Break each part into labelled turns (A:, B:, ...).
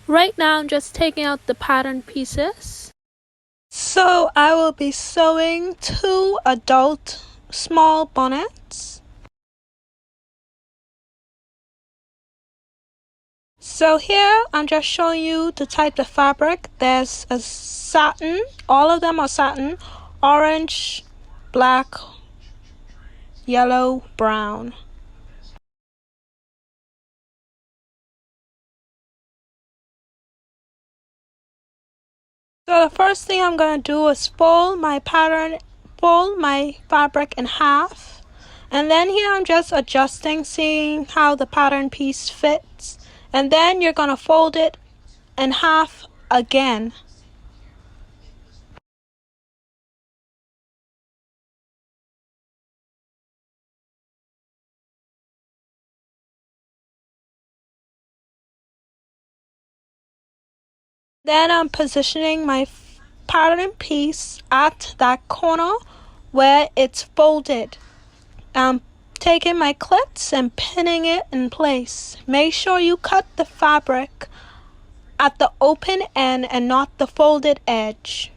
A: Right now I'm just taking out the pattern pieces. So I will be sewing 2 adult small bonnets. So here I'm just showing you the type of fabric. There's a satin, all of them are satin, orange, black, yellow, brown. So the first thing I'm going to do is fold my fabric in half. And then here I'm just adjusting, seeing how the pattern piece fits. And then you're going to fold it in half again. Then I'm positioning my pattern piece at that corner where it's folded. I'm taking my clips and pinning it in place. Make sure you cut the fabric at the open end and not the folded edge.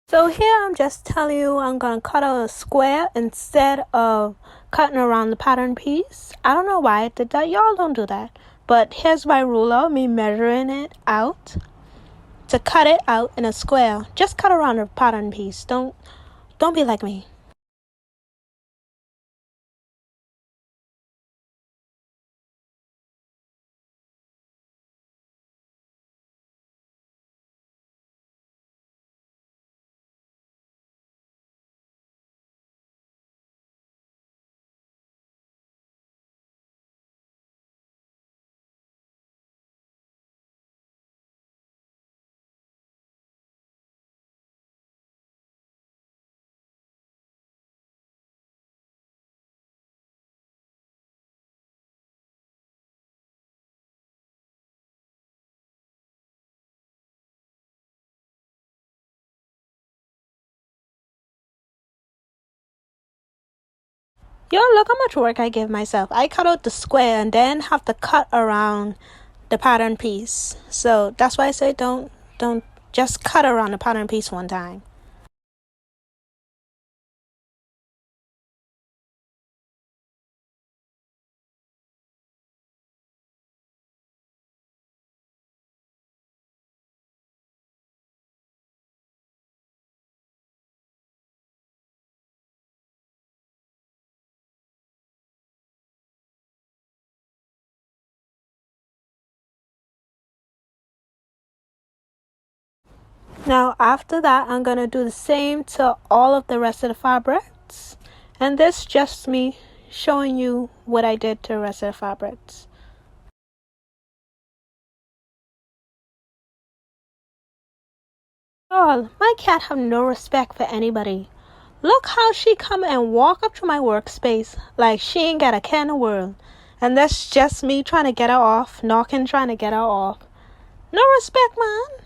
A: So here I'm just telling you I'm going to cut out a square instead of cutting around the pattern piece. I don't know why I did that. Y'all don't do that. But here's my ruler, me measuring it out. To cut it out in a square, just cut around the pattern piece. Don't be like me. Yo, look how much work I give myself. I cut out the square and then have to cut around the pattern piece. So that's why I say don't just cut around the pattern piece one time. Now after that, I'm going to do the same to all of the rest of the fabrics. And this just me showing you what I did to the rest of the fabrics. Oh, my cat have no respect for anybody. Look how she come and walk up to my workspace like she ain't got a care in the world. And that's just me trying to get her off, knocking, trying to get her off. No respect, man.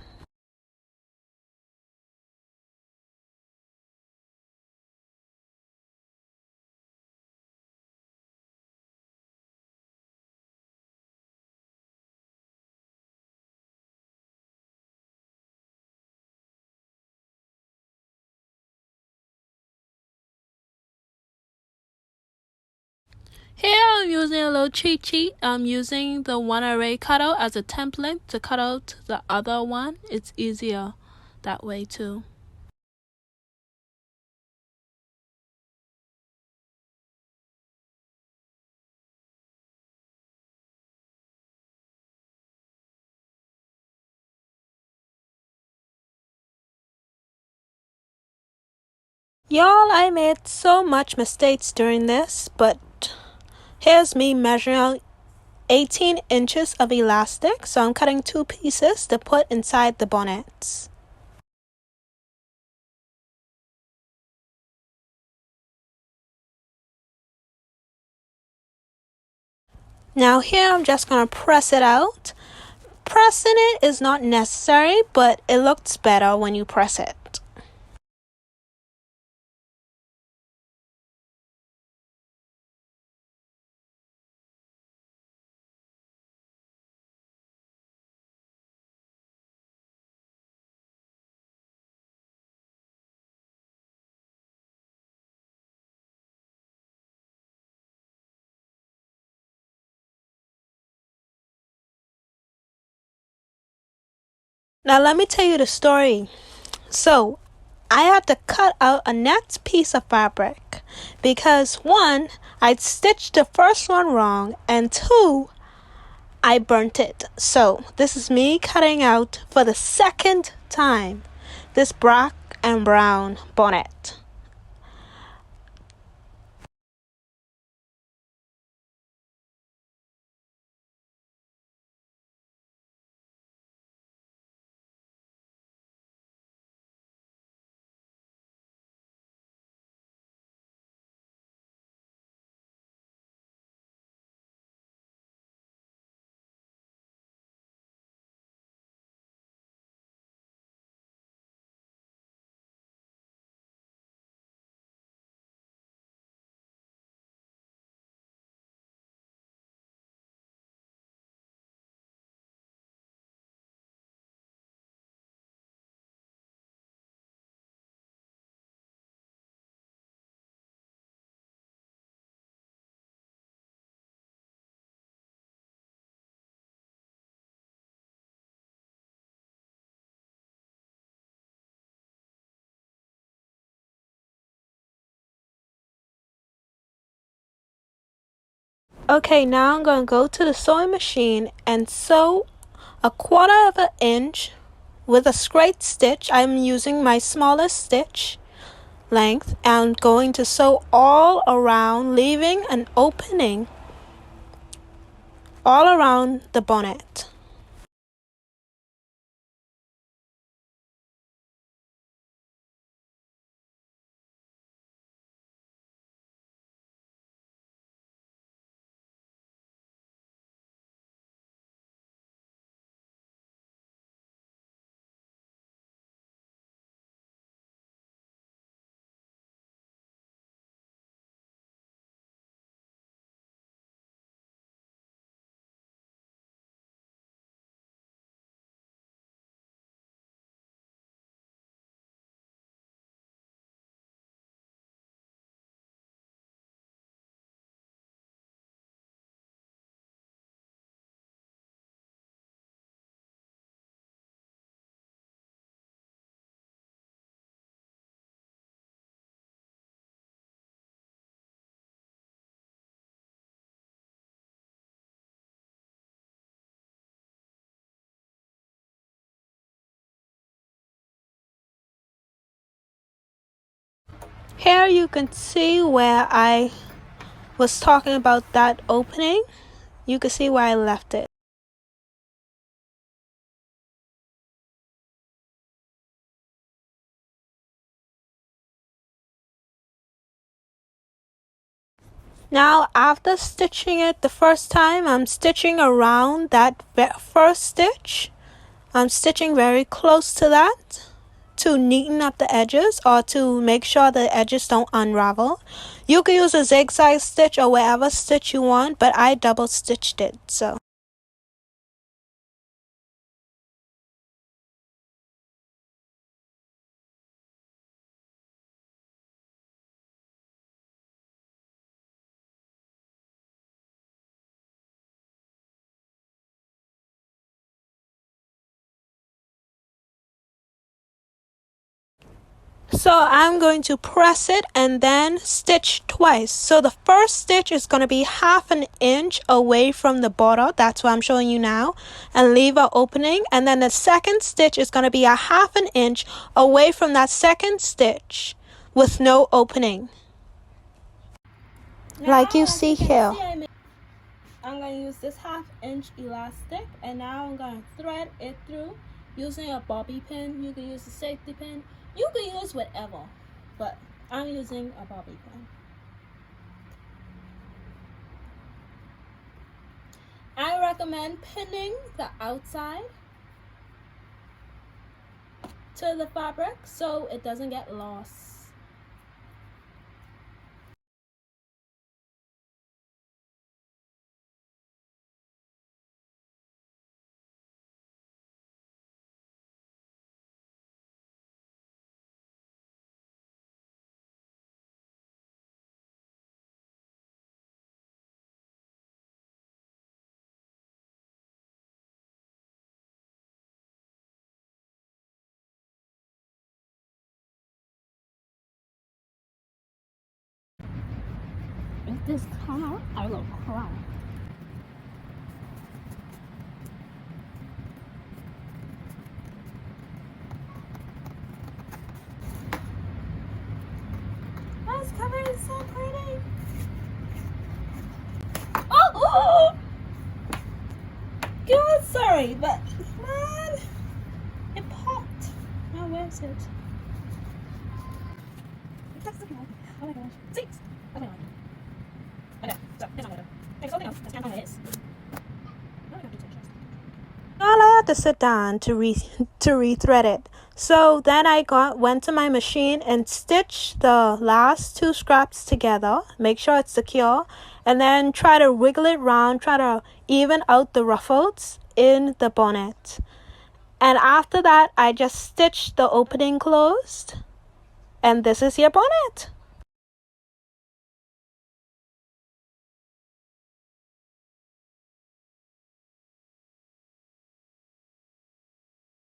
A: Here I'm using a little cheat sheet. I'm using the one I already cut out as a template to cut out the other one. It's easier that way too. Y'all, I made so much mistakes during this, but here's me measuring out 18 inches of elastic, so I'm cutting 2 pieces to put inside the bonnets. Now here I'm just going to press it out. Pressing it is not necessary, but it looks better when you press it. Now let me tell you the story. So I had to cut out a next piece of fabric because 1, I'd stitched the first one wrong, and 2, I burnt it. So this is me cutting out for the second time this black and brown bonnet. Okay, now I'm going to go to the sewing machine and sew a 1/4 of an inch with a straight stitch. I'm using my smallest stitch length and going to sew all around, leaving an opening all around the bonnet. Here you can see where I was talking about that opening. You can see where I left it. Now after stitching it the first time, I'm stitching around that first stitch. I'm stitching very close to that to neaten up the edges or to make sure the edges don't unravel. You can use a zigzag stitch or whatever stitch you want, but I double stitched it, so. So I'm going to press it and then stitch twice. So the first stitch is going to be 1/2 inch away from the border. That's what I'm showing you now. And leave an opening. And then the second stitch is going to be 1/2 inch away from that second stitch with no opening. Like you see here. I'm going to use this 1/2 inch elastic, and now I'm going to thread it through using a bobby pin. You can use a safety pin. You can use whatever, but I'm using a bobby pin. I recommend pinning the outside to the fabric so it doesn't get lost. If this come out, I will cry. This cover is so pretty. Oh! God, sorry, but man, it popped. Now where's it? Oh my gosh. See? Okay, so here's my letter. Okay, something else. That's kind of how it is. All I had to sit down to rethread it. So then I went to my machine and stitched the last 2 scraps together. Make sure it's secure, and then try to wiggle it around. Try to even out the ruffles in the bonnet. And after that, I just stitched the opening closed, and this is your bonnet.